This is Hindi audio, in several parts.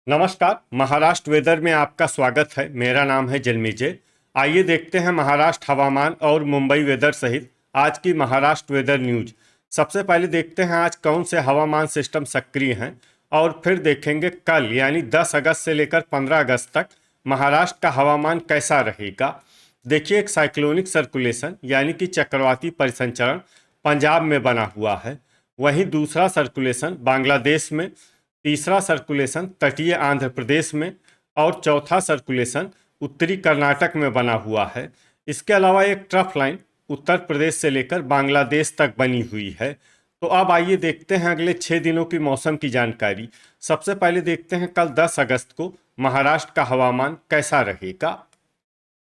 नमस्कार। महाराष्ट्र वेदर में आपका स्वागत है। मेरा नाम है जन्मेजय। आइए देखते हैं महाराष्ट्र हवामान और मुंबई वेदर सहित आज की महाराष्ट्र वेदर न्यूज। सबसे पहले देखते हैं आज कौन से हवामान सिस्टम सक्रिय हैं और फिर देखेंगे कल यानी 10 अगस्त से लेकर 15 अगस्त तक महाराष्ट्र का हवामान कैसा रहेगा। देखिए, एक साइक्लोनिक सर्कुलेशन यानी कि चक्रवाती परिसंचरण पंजाब में बना हुआ है। वहीं दूसरा सर्कुलेशन बांग्लादेश में, तीसरा सर्कुलेशन तटीय आंध्र प्रदेश में और चौथा सर्कुलेशन उत्तरी कर्नाटक में बना हुआ है। इसके अलावा एक ट्रफ लाइन उत्तर प्रदेश से लेकर बांग्लादेश तक बनी हुई है। तो अब आइए देखते हैं अगले 6 दिनों की मौसम की जानकारी। सबसे पहले देखते हैं कल 10 अगस्त को महाराष्ट्र का हवामान कैसा रहेगा।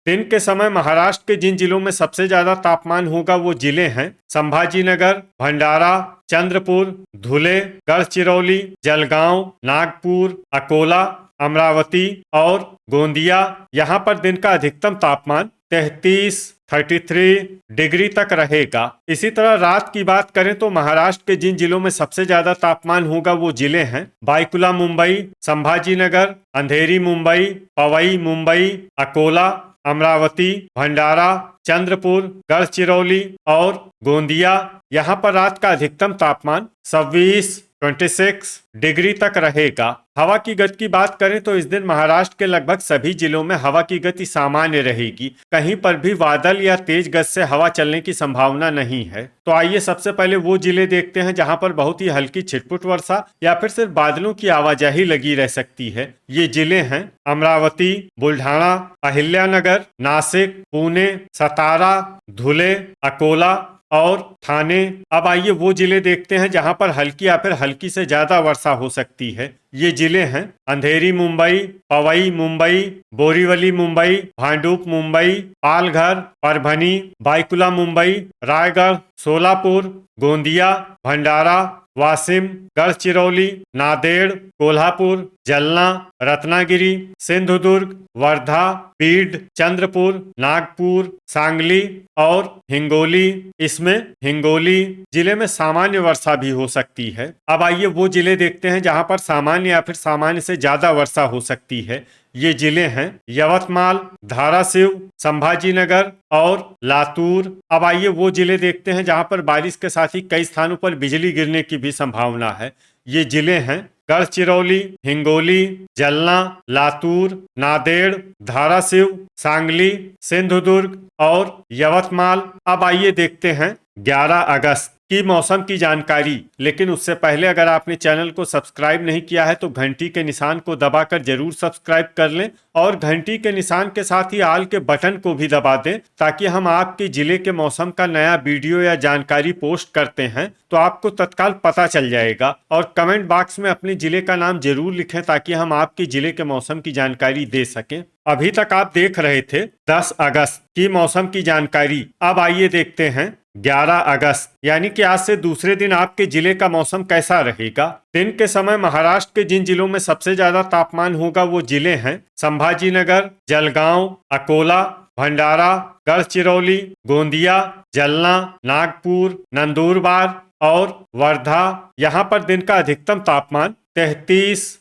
दिन के समय महाराष्ट्र के जिन जिलों में सबसे ज्यादा तापमान होगा वो जिले हैं संभाजीनगर, भंडारा, चंद्रपुर, धुले, गढ़चिरौली, जलगांव, नागपुर, अकोला, अमरावती और गोंदिया। यहाँ पर दिन का अधिकतम तापमान 33 डिग्री तक रहेगा। इसी तरह रात की बात करें तो महाराष्ट्र के जिन जिलों में सबसे ज्यादा तापमान होगा वो जिले हैं बायकुला मुंबई, संभाजीनगर, अंधेरी मुंबई, पवई मुंबई, अकोला, अमरावती, भंडारा, चंद्रपुर, गढ़चिरौली और गोंदिया। यहाँ पर रात का अधिकतम तापमान 26 डिग्री तक रहेगा। हवा की गति की बात करें तो इस दिन महाराष्ट्र के लगभग सभी जिलों में हवा की गति सामान्य रहेगी। कहीं पर भी बादल या तेज गति से हवा चलने की संभावना नहीं है। तो आइए सबसे पहले वो जिले देखते हैं जहां पर बहुत ही हल्की छिटपुट वर्षा या फिर सिर्फ बादलों की आवाजाही लगी रह सकती है। ये जिले हैं अमरावती, बुल्ढाना, अहिल्यानगर, नासिक, पुणे, सतारा, धुले, अकोला और थाने। अब आइए वो जिले देखते हैं जहां पर हल्की या फिर हल्की से ज्यादा वर्षा हो सकती है। ये जिले हैं अंधेरी मुंबई, पवई मुंबई, बोरीवली मुंबई, भांडुप मुंबई, पालघर, परभनी, बायकुला मुंबई, रायगढ़, सोलापुर, गोंदिया, भंडारा, वासिम, गढ़चिरौली, नांदेड़, कोल्हापुर, जलना, रत्नागिरी, सिंधुदुर्ग, वर्धा, बीड, चंद्रपुर, नागपुर, सांगली और हिंगोली। इसमें हिंगोली जिले में सामान्य वर्षा भी हो सकती है। अब आइए वो जिले देखते हैं जहां पर सामान्य या फिर सामान्य से ज्यादा वर्षा हो सकती है। ये जिले हैं यवतमाल, धाराशिव, संभाजीनगर और लातूर। अब आइए वो जिले देखते हैं जहां पर बारिश के साथ ही कई स्थानों पर बिजली गिरने की भी संभावना है। ये जिले हैं गढ़चिरौली, हिंगोली, जलना, लातूर, नांदेड़, धाराशिव, सांगली, सिंधुदुर्ग और यवतमाल। अब आइए देखते हैं 11 अगस्त की मौसम की जानकारी। लेकिन उससे पहले अगर आपने चैनल को सब्सक्राइब नहीं किया है तो घंटी के निशान को दबाकर जरूर सब्सक्राइब कर लें और घंटी के निशान के साथ ही आल के बटन को भी दबा दें ताकि हम आपके जिले के मौसम का नया वीडियो या जानकारी पोस्ट करते हैं तो आपको तत्काल पता चल जाएगा। और कमेंट बॉक्स में अपने जिले का नाम जरूर लिखें ताकि हम आपके जिले के मौसम की जानकारी दे सकें। अभी तक आप देख रहे थे 10 अगस्त की मौसम की जानकारी। अब आइए देखते हैं 11 अगस्त यानी कि आज से दूसरे दिन आपके जिले का मौसम कैसा रहेगा। दिन के समय महाराष्ट्र के जिन जिलों में सबसे ज्यादा तापमान होगा वो जिले हैं संभाजीनगर, जलगांव, अकोला, भंडारा, गढ़चिरौली, गोंदिया, जलना, नागपुर, नंदुरबार और वर्धा। यहाँ पर दिन का अधिकतम तापमान 33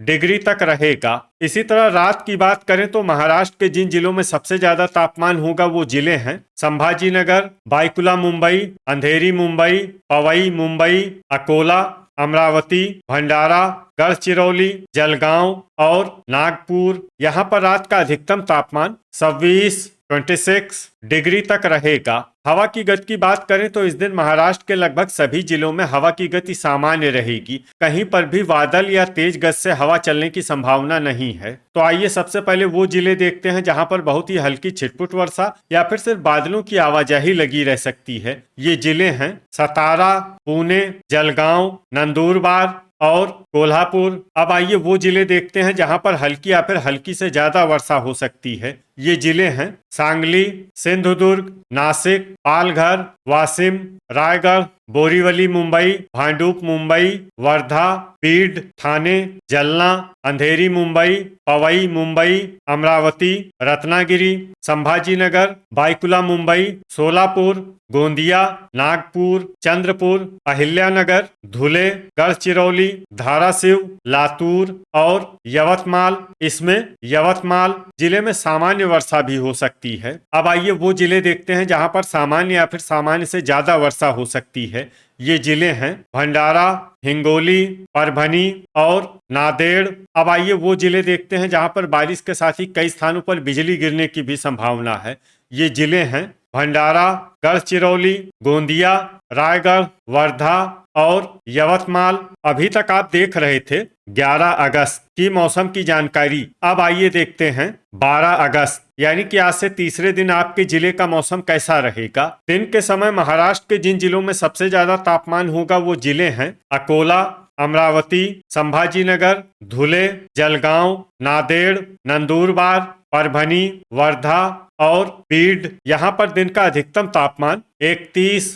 डिग्री तक रहेगा। इसी तरह रात की बात करें तो महाराष्ट्र के जिन जिलों में सबसे ज्यादा तापमान होगा वो जिले हैं संभाजीनगर, बायकुला मुंबई, अंधेरी मुंबई, पवई मुंबई, अकोला, अमरावती, भंडारा, गढ़चिरौली, जलगांव और नागपुर। यहाँ पर रात का अधिकतम तापमान 26 डिग्री तक रहेगा। हवा की गति की बात करें तो इस दिन महाराष्ट्र के लगभग सभी जिलों में हवा की गति सामान्य रहेगी। कहीं पर भी बादल या तेज गति से हवा चलने की संभावना नहीं है। तो आइए सबसे पहले वो जिले देखते हैं जहां पर बहुत ही हल्की छिटपुट वर्षा या फिर सिर्फ बादलों की आवाजाही लगी रह सकती है। ये जिले हैं सतारा, पुणे, जलगांव, नंदुरबार और कोल्हापुर। अब आइए वो जिले देखते हैं जहां पर हल्की या फिर हल्की से ज्यादा वर्षा हो सकती है। ये जिले हैं सांगली, सिंधुदुर्ग, नासिक, पालघर, वाशिम, रायगढ़, बोरीवली मुंबई, भांडुप मुंबई, वर्धा, बीड, ठाणे, जालना, अंधेरी मुंबई, पवई मुंबई, अमरावती, रत्नागिरी, संभाजीनगर, बाईकुला मुंबई, सोलापुर, गोंदिया, नागपुर, चंद्रपुर, अहिल्यानगर, धुले, गढ़चिरौली, धाराशिव, लातूर और यवतमाल। इसमें यवतमाल जिले में सामान्य वर्षा भी हो सकती है। अब आइए वो जिले देखते हैं जहां पर सामान्य या फिर सामान्य से ज्यादा वर्षा हो सकती है। ये जिले हैं भंडारा, हिंगोली, परभनी और नांदेड़। अब आइए वो जिले देखते हैं जहां पर बारिश के साथ ही कई स्थानों पर बिजली गिरने की भी संभावना है। ये जिले हैं भंडारा, गढ़चिरौली, गोंदिया, रायगढ़, वर्धा और यवतमाल। अभी तक आप देख रहे थे 11 अगस्त की मौसम की जानकारी। अब आइए देखते हैं 12 अगस्त यानी कि आज से तीसरे दिन आपके जिले का मौसम कैसा रहेगा। दिन के समय महाराष्ट्र के जिन जिलों में सबसे ज्यादा तापमान होगा वो जिले हैं अकोला, अमरावती, संभाजीनगर, धुले, जलगांव, नांदेड़, नंदुरबार, परभनी, वर्धा और बीड। यहाँ पर दिन का अधिकतम तापमान 31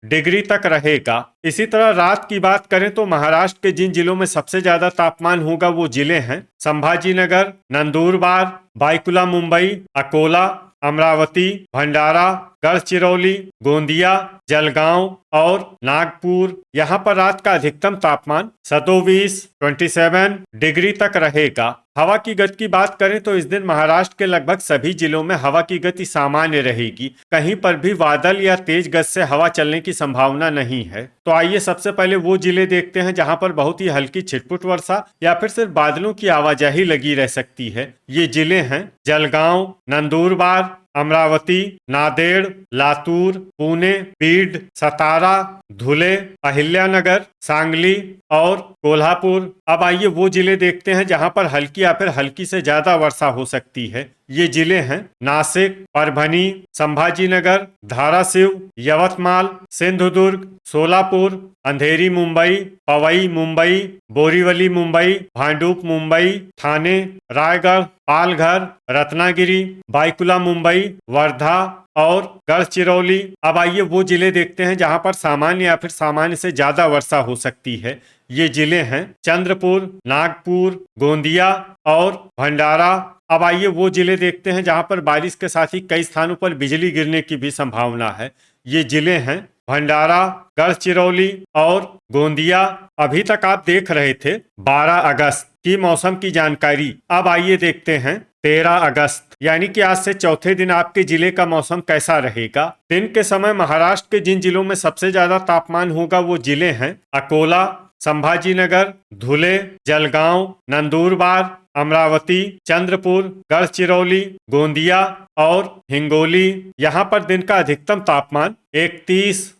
डिग्री तक रहेगा। इसी तरह रात की बात करें तो महाराष्ट्र के जिन जिलों में सबसे ज्यादा तापमान होगा वो जिले हैं संभाजीनगर, नंदुरबार, बाईकुला मुंबई, अकोला, अमरावती, भंडारा, गढ़चिरौली, गोंदिया, जलगांव और नागपुर। यहाँ पर रात का अधिकतम तापमान 27 डिग्री तक रहेगा। हवा की गति की बात करें तो इस दिन महाराष्ट्र के लगभग सभी जिलों में हवा की गति सामान्य रहेगी। कहीं पर भी बादल या तेज गति से हवा चलने की संभावना नहीं है। तो आइए सबसे पहले वो जिले देखते हैं जहां पर बहुत ही हल्की छिटपुट वर्षा या फिर सिर्फ बादलों की आवाजाही लगी रह सकती है। ये जिले हैं जलगांव, नंदुरबार, अमरावती, नांदेड़, लातूर, पुणे, बीड, सतारा, धुले, अहिल्यानगर, सांगली और कोल्हापुर। अब आइए वो जिले देखते हैं जहां पर हल्की या फिर हल्की से ज्यादा वर्षा हो सकती है। ये जिले हैं नासिक, परभनी, संभाजीनगर, धाराशिव, यवतमाल, सिंधुदुर्ग, सोलापुर, अंधेरी मुंबई, पवई मुंबई, बोरीवली मुंबई, भांडुप मुंबई, ठाणे, रायगढ़, पालघर, रत्नागिरी, बाईकुला मुंबई, वर्धा और गढ़चिरौली। अब आइए वो जिले देखते हैं जहां पर सामान्य या फिर सामान्य से ज्यादा वर्षा हो सकती है। ये जिले हैं चंद्रपुर, नागपुर, गोंदिया और भंडारा। अब आइए वो जिले देखते हैं जहां पर बारिश के साथ ही कई स्थानों पर बिजली गिरने की भी संभावना है। ये जिले हैं भंडारा, गढ़चिरौली और गोंदिया। अभी तक आप देख रहे थे 12 अगस्त की मौसम की जानकारी। अब आइए देखते हैं 13 अगस्त यानी कि आज से चौथे दिन आपके जिले का मौसम कैसा रहेगा। दिन के समय महाराष्ट्र के जिन जिलों में सबसे ज्यादा तापमान होगा वो जिले हैं अकोला, संभाजीनगर, धुले, जलगांव, नंदुरबार, अमरावती, चंद्रपुर, गढ़चिरौली, गोंदिया और हिंगोली। यहाँ पर दिन का अधिकतम तापमान 31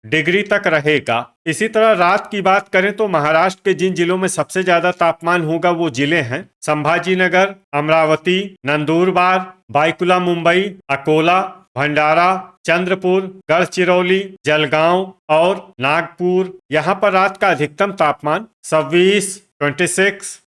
डिग्री तक रहेगा। इसी तरह रात की बात करें तो महाराष्ट्र के जिन जिलों में सबसे ज्यादा तापमान होगा वो जिले हैं संभाजीनगर, अमरावती, नंदुरबार, बाईकुला मुंबई, अकोला, भंडारा, चंद्रपुर, गढ़चिरौली, जलगांव और नागपुर। यहाँ पर रात का अधिकतम तापमान 26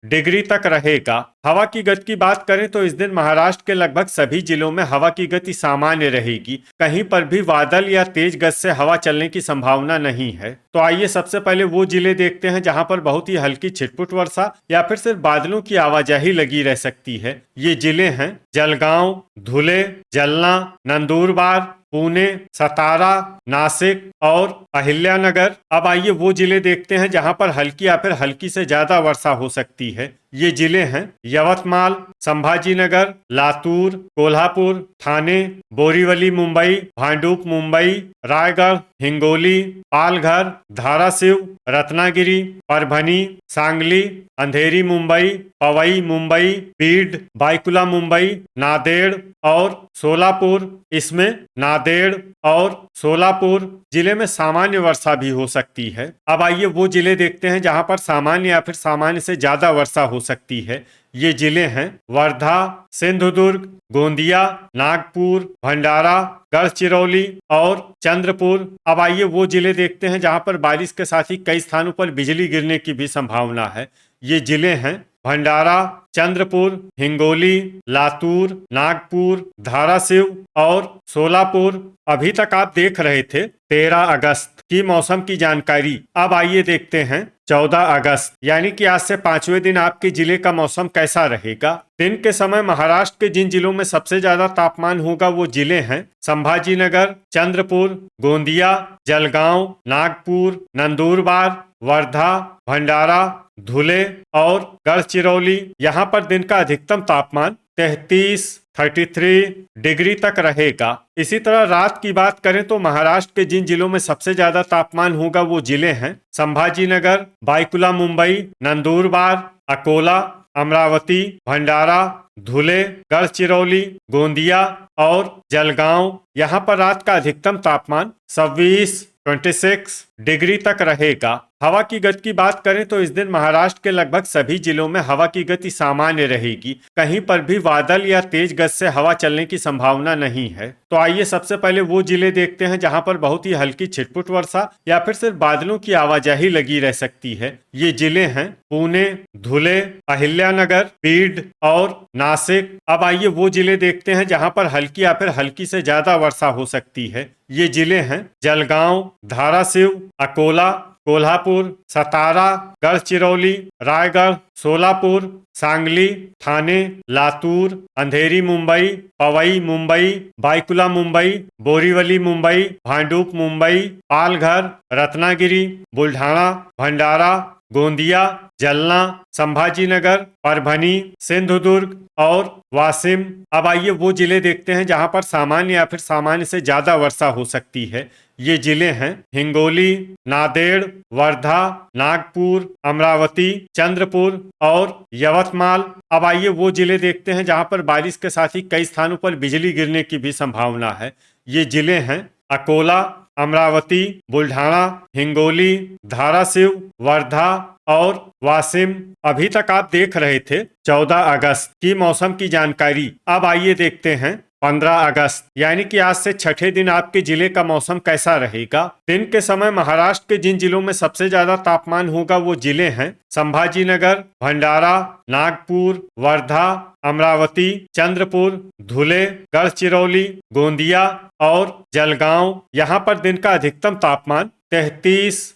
डिग्री तक रहेगा। हवा की गति की बात करें तो इस दिन महाराष्ट्र के लगभग सभी जिलों में हवा की गति सामान्य रहेगी। कहीं पर भी बादल या तेज गति से हवा चलने की संभावना नहीं है। तो आइए सबसे पहले वो जिले देखते हैं जहां पर बहुत ही हल्की छिटपुट वर्षा या फिर सिर्फ बादलों की आवाजाही लगी रह सकती है। ये जिले हैं जलगांव, धुले, जलना, नंदुरबार, पुणे, सतारा, नासिक और अहिल्यानगर। अब आइए वो जिले देखते हैं जहां पर हल्की या फिर हल्की से ज्यादा वर्षा हो सकती है। ये जिले हैं यवतमाल, संभाजीनगर, लातूर, कोल्हापुर, ठाणे, बोरीवली मुंबई, भांडुप मुंबई, रायगढ़, हिंगोली, पालघर, धाराशिव, रत्नागिरी, परभनी, सांगली, अंधेरी मुंबई, पवई मुंबई, बीड, बाईकुला मुंबई, नांदेड़ और सोलापुर। इसमें नांदेड़ और सोलापुर जिले में सामान्य वर्षा भी हो सकती है। अब आइए वो जिले देखते हैं जहां पर सामान्य या फिर सामान्य से ज्यादा वर्षा हो सकती है। ये जिले हैं वर्धा, सिंधुदुर्ग, गोंदिया, नागपुर, भंडारा, गढ़चिरौली और चंद्रपुर। अब आइए वो जिले देखते हैं जहां पर बारिश के साथ ही कई स्थानों पर बिजली गिरने की भी संभावना है। ये जिले हैं भंडारा, चंद्रपुर, हिंगोली, लातूर, नागपुर, धाराशिव और सोलापुर। अभी तक आप देख रहे थे 13 अगस्त की मौसम की जानकारी। अब आइए देखते हैं 14 अगस्त यानी कि आज से 5वें दिन आपके जिले का मौसम कैसा रहेगा। दिन के समय महाराष्ट्र के जिन जिलों में सबसे ज्यादा तापमान होगा वो जिले हैं संभाजीनगर, चंद्रपुर, गोंदिया, जलगांव, नागपुर, नंदुरबार, वर्धा, भंडारा, धुले और गढ़चिरौली। यहाँ पर दिन का अधिकतम तापमान 33 डिग्री तक रहेगा। इसी तरह रात की बात करें तो महाराष्ट्र के जिन जिलों में सबसे ज्यादा तापमान होगा वो जिले हैं संभाजीनगर, बाईकुला मुंबई, नंदुरबार, अकोला, अमरावती, भंडारा, धुले, गढ़चिरौली, गोंदिया और जलगांव। यहाँ पर रात का अधिकतम तापमान 26 डिग्री तक रहेगा। हवा की गति की बात करें तो इस दिन महाराष्ट्र के लगभग सभी जिलों में हवा की गति सामान्य रहेगी। कहीं पर भी बादल या तेज गति से हवा चलने की संभावना नहीं है। तो आइए सबसे पहले वो जिले देखते हैं जहां पर बहुत ही हल्की छिटपुट वर्षा या फिर सिर्फ बादलों की आवाजाही लगी रह सकती है। ये जिले हैं पुणे, धुले, अहिल्यानगर, बीड और नासिक। अब आइए वो जिले देखते हैं जहां पर हल्की या फिर हल्की से ज्यादा वर्षा हो सकती है। ये जिले हैं जलगांव, धाराशिव, अकोला, कोल्हापुर, सतारा, गढ़चिरौली, रायगढ़, सोलापुर, सांगली, ठाणे, लातूर, अंधेरी मुंबई, पवई मुंबई, बाईकुला मुंबई, बोरीवली मुंबई, भांडुप मुंबई, पालघर, रत्नागिरी, बुल्ढाणा, भंडारा, गोंदिया, जलना, संभाजीनगर, परभनी, सिंधुदुर्ग और वाशिम। अब आइए वो जिले देखते हैं जहां पर सामान्य या फिर सामान्य से ज्यादा वर्षा हो सकती है। ये जिले हैं हिंगोली, नांदेड़, वर्धा, नागपुर, अमरावती, चंद्रपुर और यवतमाल। अब आइए वो जिले देखते हैं जहां पर बारिश के साथ ही कई स्थानों पर बिजली गिरने की भी संभावना है। ये जिले हैं अकोला, अमरावती, बुल्ढाणा, हिंगोली, धाराशिव, वर्धा और वाशिम। अभी तक आप देख रहे थे 14 अगस्त की मौसम की जानकारी। अब आइए देखते हैं 15 अगस्त यानी कि आज से छठे दिन आपके जिले का मौसम कैसा रहेगा। दिन के समय महाराष्ट्र के जिन जिलों में सबसे ज्यादा तापमान होगा वो जिले हैं संभाजीनगर, भंडारा, नागपुर, वर्धा, अमरावती, चंद्रपुर, धुले, गढ़चिरौली, गोंदिया और जलगांव। यहाँ पर दिन का अधिकतम तापमान 33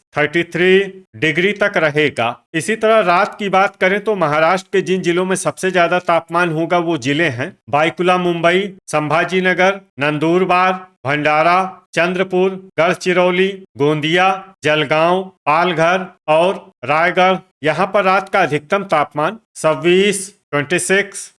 डिग्री तक रहेगा। इसी तरह रात की बात करें तो महाराष्ट्र के जिन जिलों में सबसे ज्यादा तापमान होगा वो जिले हैं बाईकुला मुंबई, संभाजीनगर, नंदुरबार, भंडारा, चंद्रपुर, गढ़चिरौली, गोंदिया, जलगांव, पालघर और रायगढ़। यहाँ पर रात का अधिकतम तापमान 26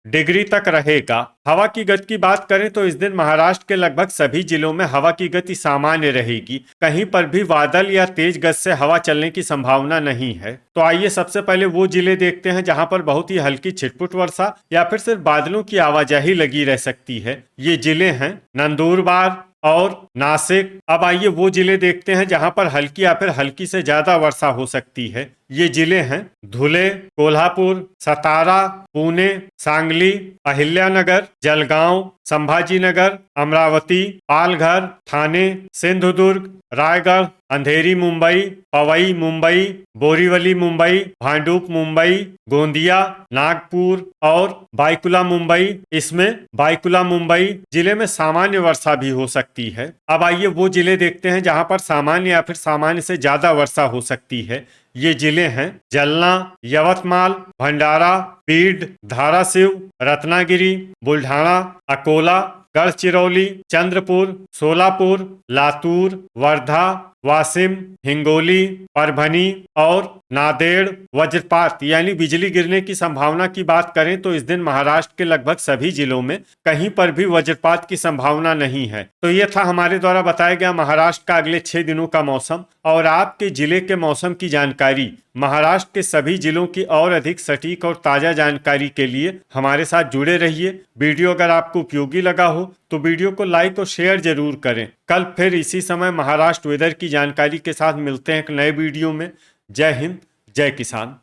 डिग्री तक रहेगा। हवा की गति की बात करें तो इस दिन महाराष्ट्र के लगभग सभी जिलों में हवा की गति सामान्य रहेगी। कहीं पर भी बादल या तेज गति से हवा चलने की संभावना नहीं है। तो आइए सबसे पहले वो जिले देखते हैं जहां पर बहुत ही हल्की छिटपुट वर्षा या फिर सिर्फ बादलों की आवाजाही लगी रह सकती है। ये जिले हैं नंदुरबार और नासिक। अब आइए वो जिले देखते हैं जहां पर हल्की या फिर हल्की से ज्यादा वर्षा हो सकती है। ये जिले हैं धुले, कोल्हापुर, सतारा, पुणे, सांगली, अहिल्यानगर, जलगांव, संभाजीनगर, अमरावती, पालघर, ठाणे, सिंधुदुर्ग, रायगढ़, अंधेरी मुंबई, पवई मुंबई, बोरीवली मुंबई, भांडुप मुंबई, गोंदिया, नागपुर और बाईकुला मुंबई। इसमें बाईकुला मुंबई जिले में सामान्य वर्षा भी हो सकती है। अब आइए वो जिले देखते हैं जहां पर सामान्य या फिर सामान्य से ज्यादा वर्षा हो सकती है। ये जिले हैं जलना, यवतमाल, भंडारा, बीड, धाराशिव, रत्नागिरी, बुल्ढाणा, अकोला, गढ़चिरौली, चंद्रपुर, सोलापुर, लातूर, वर्धा, वाशिम, हिंगोली, परभनी और नांदेड़। वज्रपात यानी बिजली गिरने की संभावना की बात करें तो इस दिन महाराष्ट्र के लगभग सभी जिलों में कहीं पर भी वज्रपात की संभावना नहीं है। तो ये था हमारे द्वारा बताया गया महाराष्ट्र का अगले 6 दिनों का मौसम और आपके जिले के मौसम की जानकारी। महाराष्ट्र के सभी जिलों की और अधिक सटीक और ताजा जानकारी के लिए हमारे साथ जुड़े रहिए। वीडियो अगर आपको उपयोगी लगा हो तो वीडियो को लाइक और शेयर जरूर करें। कल फिर इसी समय महाराष्ट्र वेदर की जानकारी के साथ मिलते हैं एक नए वीडियो में। जय हिंद, जय किसान।